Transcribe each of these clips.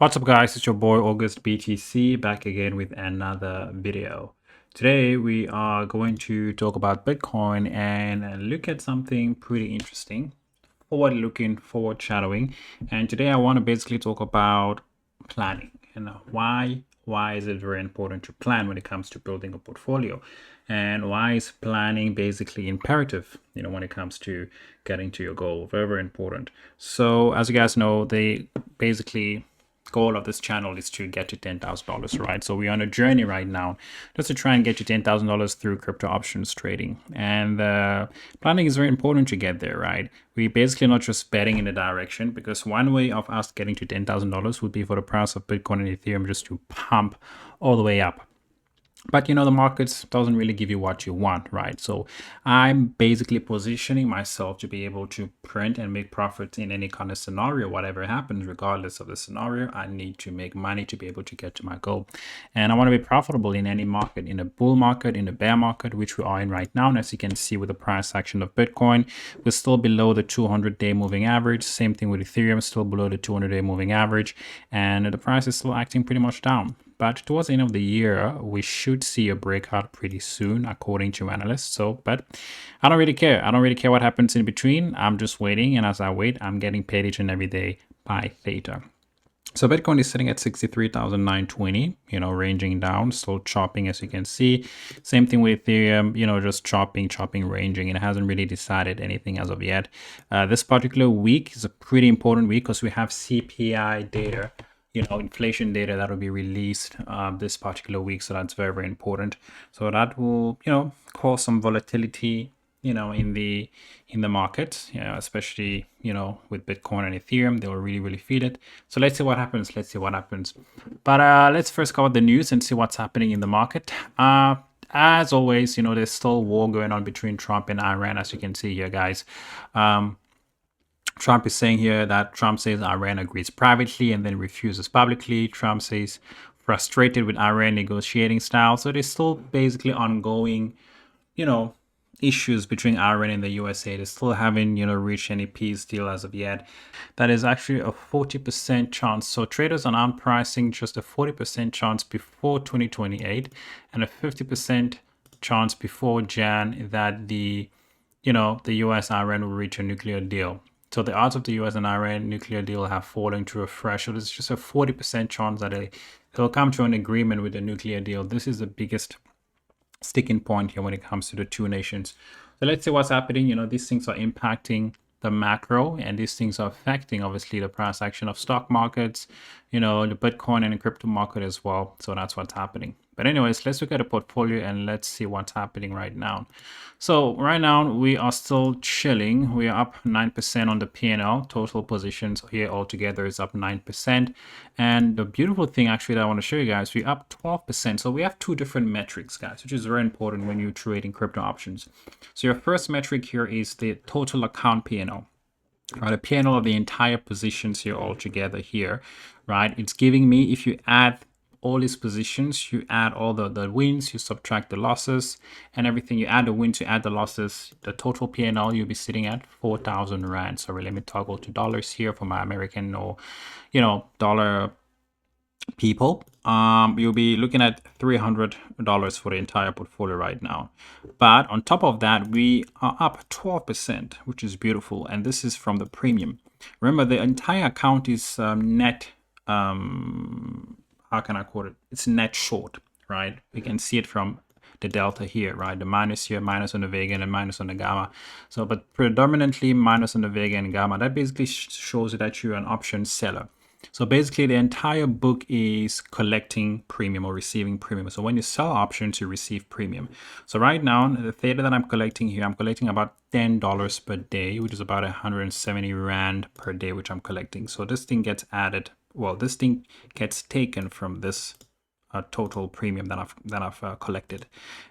What's up guys, it's your boy August BTC back again with another video. Today we are going to talk about Bitcoin and look at something pretty interesting, forward looking, forward shadowing. And today I want to basically talk about planning and why is it very important to plan when it comes to building a portfolio, and why is planning basically imperative, when it comes to getting to your goal. Very important. So as you guys know, they basically goal of this channel is to get to $10,000, right? So we're on a journey right now just to try and get to $10,000 through crypto options trading. And planning is very important to get there, right? We basically not just betting in a direction, because one way of us getting to $10,000 would be for the price of Bitcoin and Ethereum just to pump all the way up. But the markets doesn't really give you what you want, right? So I'm basically positioning myself to be able to print and make profits in any kind of scenario. Whatever happens, regardless of the scenario, I need to make money to be able to get to my goal. And I want to be profitable in any market, in a bull market, in a bear market, which we are in right now. And as you can see with the price action of Bitcoin, we're still below the 200-day moving average. Same thing with Ethereum, still below the 200-day moving average. And the price is still acting pretty much down. But towards the end of the year, we should see a breakout pretty soon, according to analysts. But I don't really care. I don't really care what happens in between. I'm just waiting. And as I wait, I'm getting paid each and every day by Theta. So Bitcoin is sitting at 63,920, ranging down, still chopping, as you can see. Same thing with Ethereum, just chopping, ranging. It hasn't really decided anything as of yet. This particular week is a pretty important week because we have CPI data, inflation data that will be released this particular week. So that's very important. So that will, cause some volatility, in the market, especially, with Bitcoin and Ethereum. They will really feel it. So let's see what happens. But let's first cover the news and see what's happening in the market. As always, there's still war going on between Trump and Iran, as you can see here, guys. Trump is saying here that Trump says Iran agrees privately and then refuses publicly. Trump says frustrated with Iran negotiating style. So there's still basically ongoing, issues between Iran and the USA. They still haven't, reached any peace deal as of yet. That is actually a 40% chance. So traders are now pricing just a 40% chance before 2028 and a 50% chance before Jan that the US Iran will reach a nuclear deal. So the odds of the US and Iran nuclear deal have fallen to a threshold. It's just a 40% chance that they'll come to an agreement with the nuclear deal. This is the biggest sticking point here when it comes to the two nations. So let's see what's happening. These things are impacting the macro, and these things are affecting, obviously, the price action of stock markets, the Bitcoin and the crypto market as well. So that's what's happening. But anyways, let's look at the portfolio and let's see what's happening right now. So right now we are still chilling. We are up 9% on the P&L. Total positions here altogether is up 9%. And the beautiful thing actually that I want to show you guys, we're up 12%. So we have two different metrics, guys, which is very important when you're trading crypto options. So your first metric here is the total account P&L. Right, a P&L of the entire positions here altogether here, right? It's giving me, if you add all these positions, you add all the wins, you subtract the losses and everything, you add the wins, you add the losses, the total P&L, you'll be sitting at 4,000 Rand. So let me toggle to dollars here for my American or, dollar people. You'll be looking at $300 for the entire portfolio right now. But on top of that, we are up 12%, which is beautiful. And this is from the premium. Remember, the entire account is net, how can I quote it? It's net short, right? We can see it from the delta here, right? The minus here, minus on the Vega and minus on the Gamma. So, but predominantly minus on the Vega and Gamma. That basically shows you that you're an option seller. So basically the entire book is collecting premium or receiving premium. So when you sell options, you receive premium. So right now, the Theta that I'm collecting here, I'm collecting about $10 per day, which is about 170 Rand per day, which I'm collecting. So this thing gets added. Well, this thing gets taken from this total premium that I've collected.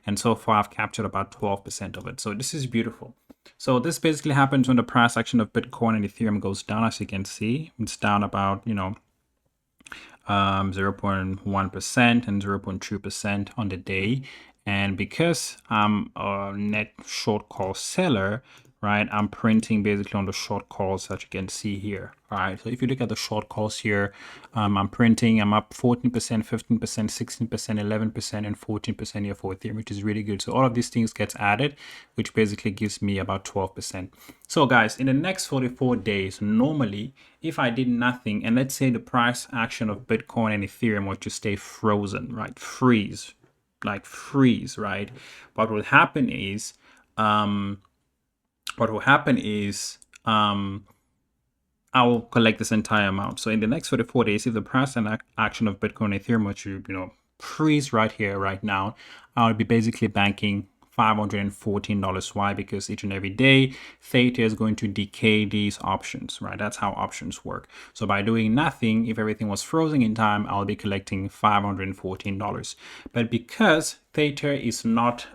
And so far I've captured about 12% of it. So this is beautiful. So this basically happens when the price action of Bitcoin and Ethereum goes down. As you can see, it's down about 0.1% and 0.2% on the day. And because I'm a net short call seller, right? I'm printing basically on the short calls that you can see here, right? So if you look at the short calls here, I'm printing, I'm up 14%, 15%, 16%, 11%, and 14% here for Ethereum, which is really good. So all of these things gets added, which basically gives me about 12%. So guys, in the next 44 days, normally, if I did nothing, and let's say the price action of Bitcoin and Ethereum were to stay frozen, right? Freeze, like freeze, right? What will happen is, um, what will happen is I will collect this entire amount. So in the next 44 days, if the price and action of Bitcoin and Ethereum were to, freeze right here, right now, I'll be basically banking $514. Why? Because each and every day, Theta is going to decay these options, right? That's how options work. So by doing nothing, if everything was frozen in time, I'll be collecting $514. But because Theta is not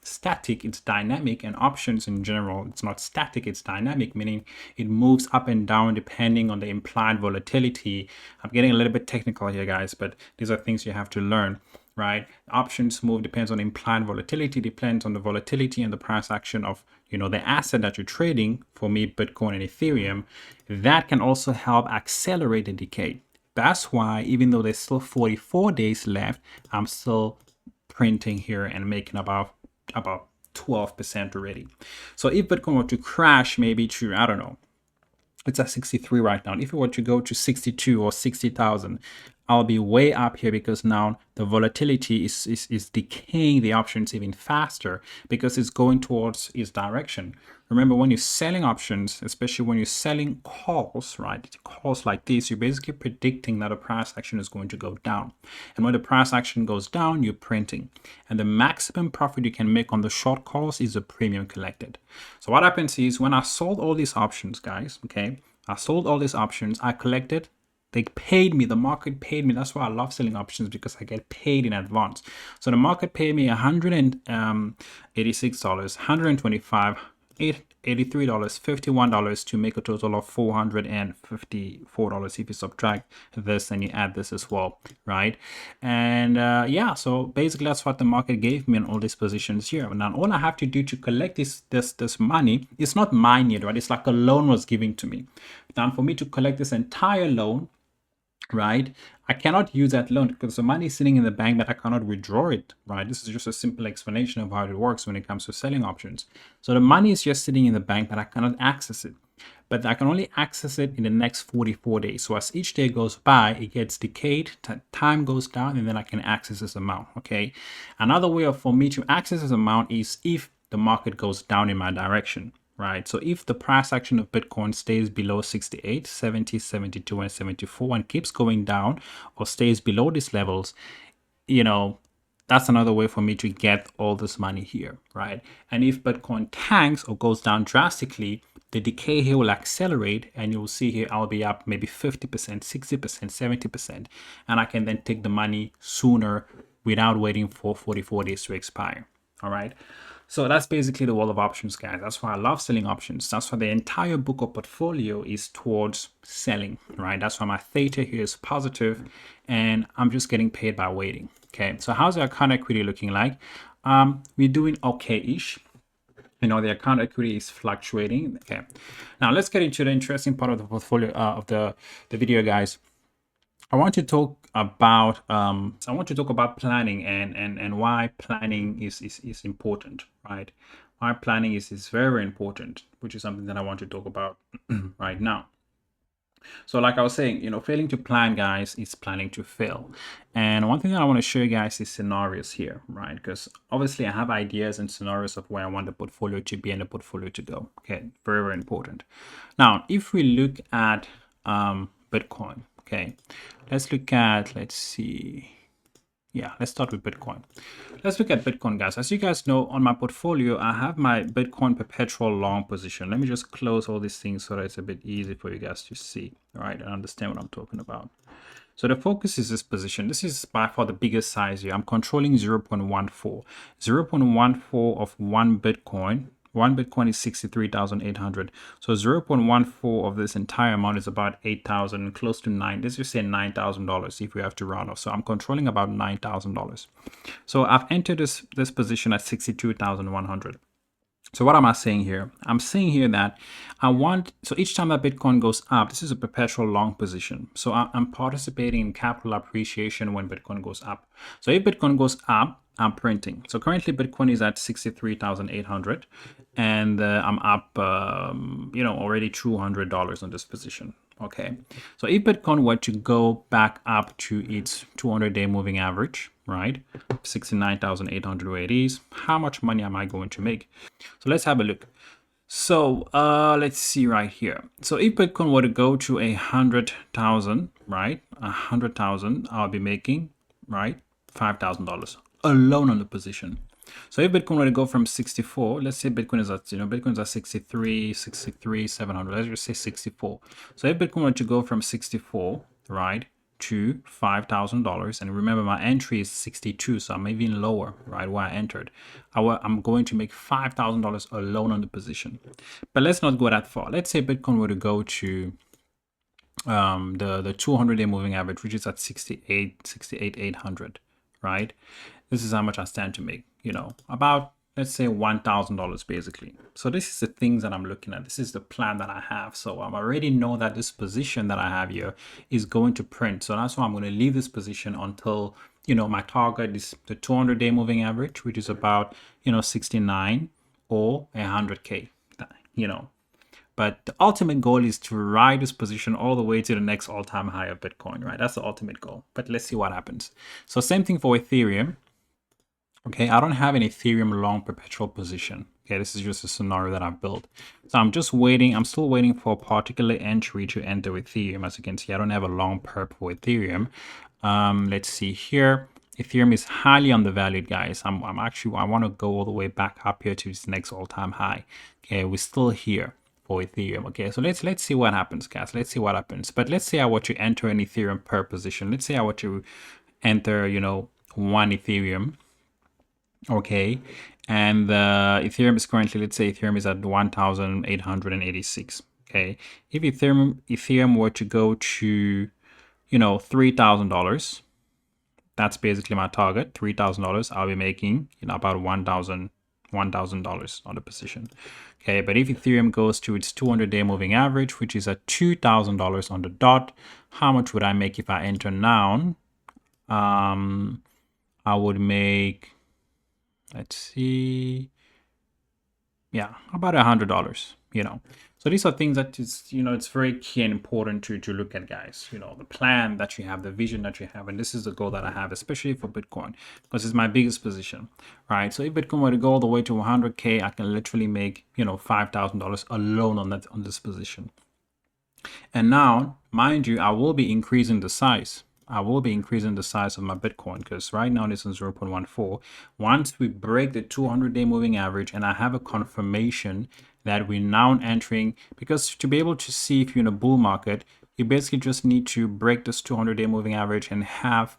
static, it's dynamic, and options in general, it's not static, it's dynamic, meaning it moves up and down depending on the implied volatility. I'm getting a little bit technical here, guys, but these are things you have to learn, right? Options move depends on implied volatility, depends on the volatility and the price action of the asset that you're trading. For me, Bitcoin and Ethereum, that can also help accelerate the decay. That's why even though there's still 44 days left, I'm still printing here and making about 12% already. So if Bitcoin were to crash maybe to, I don't know, it's at 63 right now. If it were to go to 62 or 60,000, I'll be way up here because now the volatility is decaying the options even faster because it's going towards its direction. Remember, when you're selling options, especially when you're selling calls, right? Calls like this, you're basically predicting that the price action is going to go down. And when the price action goes down, you're printing. And the maximum profit you can make on the short calls is the premium collected. So what happens is when I sold all these options, guys, okay, I sold all these options, I collected. They paid me, the market paid me. That's why I love selling options, because I get paid in advance. So the market paid me $186, $125, $83, $51 to make a total of $454 if you subtract this and you add this as well, right? And yeah, so basically that's what the market gave me in all these positions here. Now all I have to do to collect this money, it's not mine yet, right? It's like a loan was given to me. Now for me to collect this entire loan, right, I cannot use that loan because the money is sitting in the bank, but I cannot withdraw it, right? This is just a simple explanation of how it works when it comes to selling options. So the money is just sitting in the bank, but I cannot access it. But I can only access it in the next 44 days. So as each day goes by, it gets decayed, time goes down, and then I can access this amount, okay? Another way for me to access this amount is if the market goes down in my direction, right? So if the price action of Bitcoin stays below 68, 70, 72, and 74 and keeps going down or stays below these levels, that's another way for me to get all this money here, right? And if Bitcoin tanks or goes down drastically, the decay here will accelerate, and you'll see here I'll be up maybe 50%, 60%, 70%, and I can then take the money sooner without waiting for 44 days to expire. All right. So that's basically the world of options, guys. That's why I love selling options. That's why the entire book or portfolio is towards selling, right? That's why my theta here is positive, and I'm just getting paid by waiting. Okay, so how's the account equity looking like? We're doing okay-ish. The account equity is fluctuating. Okay, now let's get into the interesting part of the portfolio of the video, guys. I want to talk about planning and why planning is important, right? Why planning is very, very important, which is something that I want to talk about right now. So like I was saying, failing to plan, guys, is planning to fail. And one thing that I want to show you guys is scenarios here, right? Because obviously I have ideas and scenarios of where I want the portfolio to be and the portfolio to go. Okay, very, very important. Now, if we look at Bitcoin, okay, let's see. Yeah, let's start with Bitcoin. Let's look at Bitcoin, guys. As you guys know, on my portfolio, I have my Bitcoin perpetual long position. Let me just close all these things so that it's a bit easy for you guys to see, all right, and understand what I'm talking about. So the focus is this position. This is by far the biggest size here. I'm controlling 0.14. 0.14 of one Bitcoin. One Bitcoin is 63,800. So 0.14 of this entire amount is about 8,000, close to let's just say $9,000 if we have to round off. So I'm controlling about $9,000. So I've entered this position at 62,100. So what am I saying here? I'm saying here that so each time that Bitcoin goes up, this is a perpetual long position. So I'm participating in capital appreciation when Bitcoin goes up. So if Bitcoin goes up, I'm printing. So currently Bitcoin is at 63,800 and I'm up, already $200 on this position. Okay. So if Bitcoin were to go back up to its 200-day moving average, right? 69,800 where it is, how much money am I going to make? So let's have a look. So let's see right here. So if Bitcoin were to go to 100,000, right? 100,000, I'll be making, right? $5,000 alone on the position. So if Bitcoin were to go from 64, let's say Bitcoin is at, Bitcoin's at 63, 700. Let's just say 64. So if Bitcoin were to go from 64, right, to $5,000, and remember my entry is 62, so I'm even lower, right, where I entered. I'm going to make $5,000 alone on the position. But let's not go that far. Let's say Bitcoin were to go to the 200-day moving average, which is at 800, right? This is how much I stand to make, about, let's say $1,000 basically. So this is the things that I'm looking at. This is the plan that I have. So I already know that this position that I have here is going to print. So that's why I'm going to leave this position until, my target is the 200-day moving average, which is about, 69 or 100K, But the ultimate goal is to ride this position all the way to the next all-time high of Bitcoin, right? That's the ultimate goal. But let's see what happens. So same thing for Ethereum. Okay, I don't have an Ethereum long perpetual position. Okay, this is just a scenario that I've built. So I'm just waiting. I'm still waiting for a particular entry to enter Ethereum. As you can see, I don't have a long perp for Ethereum. Let's see here. Ethereum is highly undervalued, guys. I want to go all the way back up here to this next all-time high. Okay, we're still here for Ethereum. Okay, so let's see what happens, guys. Let's see what happens. But let's say I were to enter an Ethereum per position. Let's say I were to enter, one Ethereum. Okay, and Ethereum is currently, let's say Ethereum is at 1,886. Okay, if Ethereum were to go to, $3,000, that's basically my target. $3,000, I'll be making, about $1,000 on the position. Okay, but if Ethereum goes to its 200-day moving average, which is at $2,000 on the dot, how much would I make if I enter now? I would make, let's see, yeah, about $100, So these are things that is, it's very key and important to look at, guys. The plan that you have, the vision that you have, and this is the goal that I have, especially for Bitcoin, because it's my biggest position, right? So if Bitcoin were to go all the way to 100K, I can literally make, $5,000 alone on this position. And now, mind you, I will be increasing the size. I will be increasing the size of my Bitcoin because right now this is 0.14. Once we break the 200-day moving average and I have a confirmation that we're now entering, because to be able to see if you're in a bull market, you basically just need to break this 200-day moving average and have,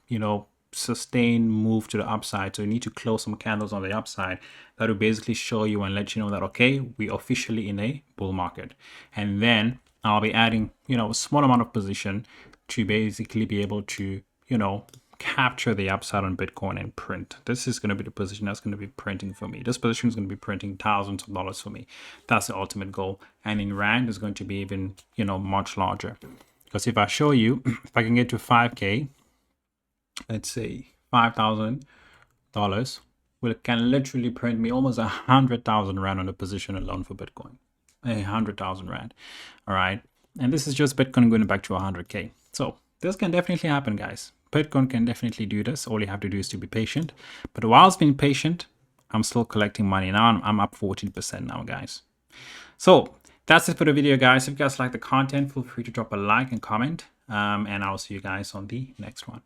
sustained move to the upside. So you need to close some candles on the upside that will basically show you and let you know that, okay, we're officially in a bull market. And then I'll be adding, a small amount of position to basically be able to, capture the upside on Bitcoin and print. This is going to be the position that's going to be printing for me. This position is going to be printing thousands of dollars for me. That's the ultimate goal. And in Rand is going to be even, much larger. Because if I show you, if I can get to 5K, let's say $5,000, will can literally print me almost 100,000 Rand on the position alone for Bitcoin. 100,000 Rand. All right. And this is just Bitcoin going back to 100K. So this can definitely happen, guys. Bitcoin can definitely do this. All you have to do is to be patient. But whilst being patient, I'm still collecting money. Now I'm up 14% now, guys. So that's it for the video, guys. If you guys like the content, feel free to drop a like and comment. And I'll see you guys on the next one.